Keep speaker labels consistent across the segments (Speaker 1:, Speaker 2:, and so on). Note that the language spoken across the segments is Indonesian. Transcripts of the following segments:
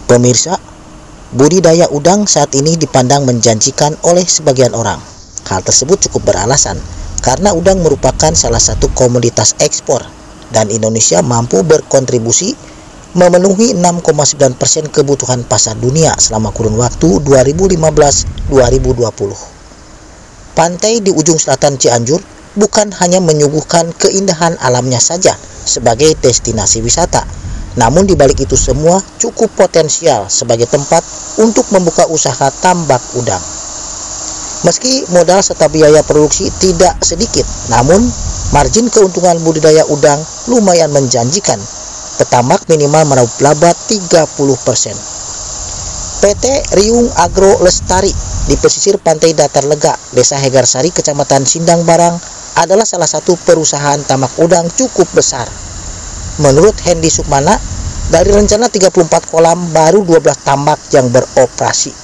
Speaker 1: Pemirsa, budidaya udang saat ini dipandang menjanjikan oleh sebagian orang. Hal tersebut cukup beralasan, karena udang merupakan salah satu komoditas ekspor, dan Indonesia mampu berkontribusi memenuhi 6,9% kebutuhan pasar dunia selama kurun waktu 2015-2020. Pantai di ujung selatan Cianjur bukan hanya menyuguhkan keindahan alamnya saja sebagai destinasi wisata, namun di balik itu semua cukup potensial sebagai tempat untuk membuka usaha tambak udang. Meski modal serta biaya produksi tidak sedikit, namun margin keuntungan budidaya udang lumayan menjanjikan. Petambak minimal meraup laba 30%. PT Riung Agro Lestari di pesisir pantai Datar Lega, Desa Hegarsari, Kecamatan Sindang Barang adalah salah satu perusahaan tambak udang cukup besar. Menurut Hendy Sukmana, dari rencana 34 kolam baru 12 tambak yang beroperasi.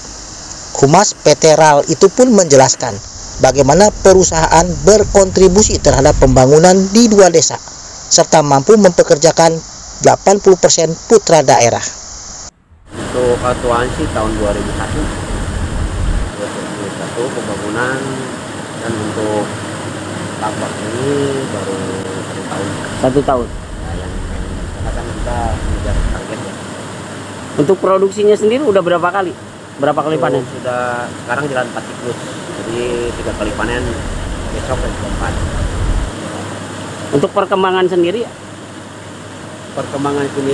Speaker 1: Humas PT RAL itu pun menjelaskan bagaimana perusahaan berkontribusi terhadap pembangunan di 2 desa, serta mampu mempekerjakan 80% putra daerah.
Speaker 2: Untuk asuransi tahun 2001 pembangunan, dan untuk tambak ini baru 1 tahun. Karena kan kita mengejar target ya.
Speaker 3: Untuk produksinya sendiri udah berapa kali panen?
Speaker 2: Sudah sekarang jalan 4 siklus, jadi 3 kali panen, besok dan keempat.
Speaker 3: Untuk perkembangan sendiri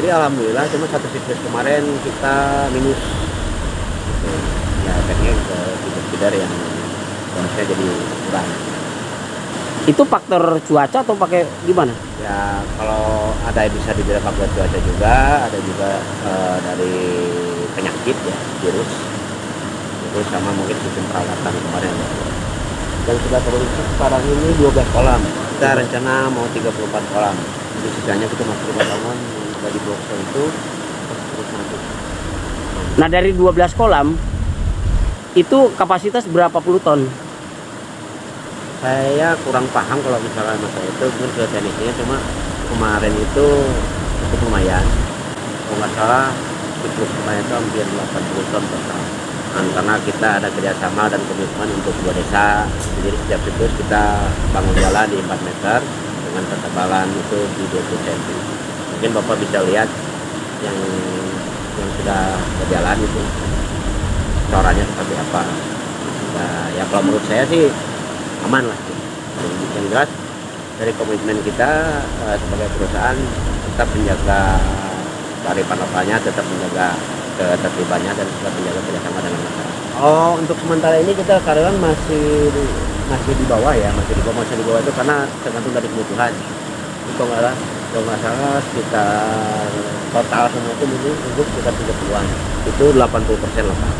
Speaker 2: alhamdulillah cuma 1 siklus kemarin kita minus gitu. Ya efeknya ke feeder yang bonusnya jadi kurang.
Speaker 3: Itu faktor cuaca atau pakai gimana?
Speaker 2: Ya kalau ada bisa dibilang faktor cuaca juga, ada juga dari penyakit ya, virus itu, sama mungkin sistem perawatan kemarin. Dan sudah produksi sekarang ini 12 kolam, kita rencana mau 34 kolam, jadi sisanya kita masih 5 tahun dari blok itu terus masuk.
Speaker 3: Nah, dari 12 kolam itu kapasitas berapa puluh ton?
Speaker 2: Saya kurang paham kalau misalnya masalah itu, mungkin ke tekniknya, cuma kemarin itu cukup lumayan. Kalau nggak salah siklus kemarin itu hampir 80 ton per tahun. Karena kita ada kerjasama dan komitmen untuk 2 desa, jadi setiap siklus kita bangun jalan di 4 meter dengan ketebalan itu di 20 cm. Mungkin Bapak bisa lihat yang sudah berjalan itu corannya seperti apa. Nah, ya kalau menurut saya sih aman lah. Yang jelas dari komitmen kita sebagai perusahaan tetap menjaga kearifan lokalnya, tetap menjaga ketertibannya, dan tetap menjaga kerjasama dengan masyarakat. Oh, untuk sementara ini kita karyawan masih di bawah ya, masih di bawah itu karena tergantung dari kebutuhan. Itu kalau nggak salah sekitar total semua itu mungkin sekitar 30-an. Itu 80% lokal.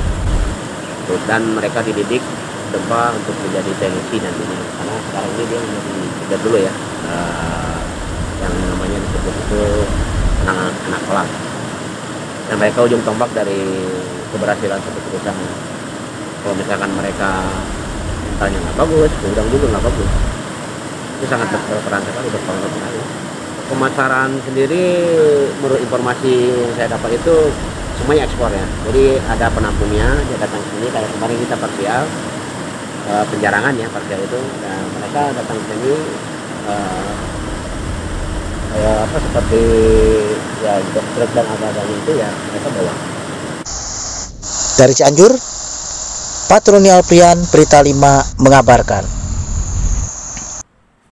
Speaker 2: Dan mereka dididik depan untuk menjadi teknisi nantinya, karena sekarang ini dia menjadi feeder dulu ya, yang namanya disebut itu anak kelas, dan mereka ujung tombak dari keberhasilan satu perusahaan. Kalau misalkan mereka mentalnya nggak bagus, udang juga nggak bagus, itu sangat berperan sekali, berpengaruh sekali. Pemasaran sendiri menurut informasi yang saya dapat itu semuanya ekspor ya, jadi ada penampungnya, dia datang ke sini, kayak kemarin kita parsial penjarangan ya, parsial itu, dan mereka datang ke sini seperti ya truk dan apa-apanya itu ya mereka bawa.
Speaker 1: Dari Cianjur, Patroni Alprian, Berita 5 mengabarkan.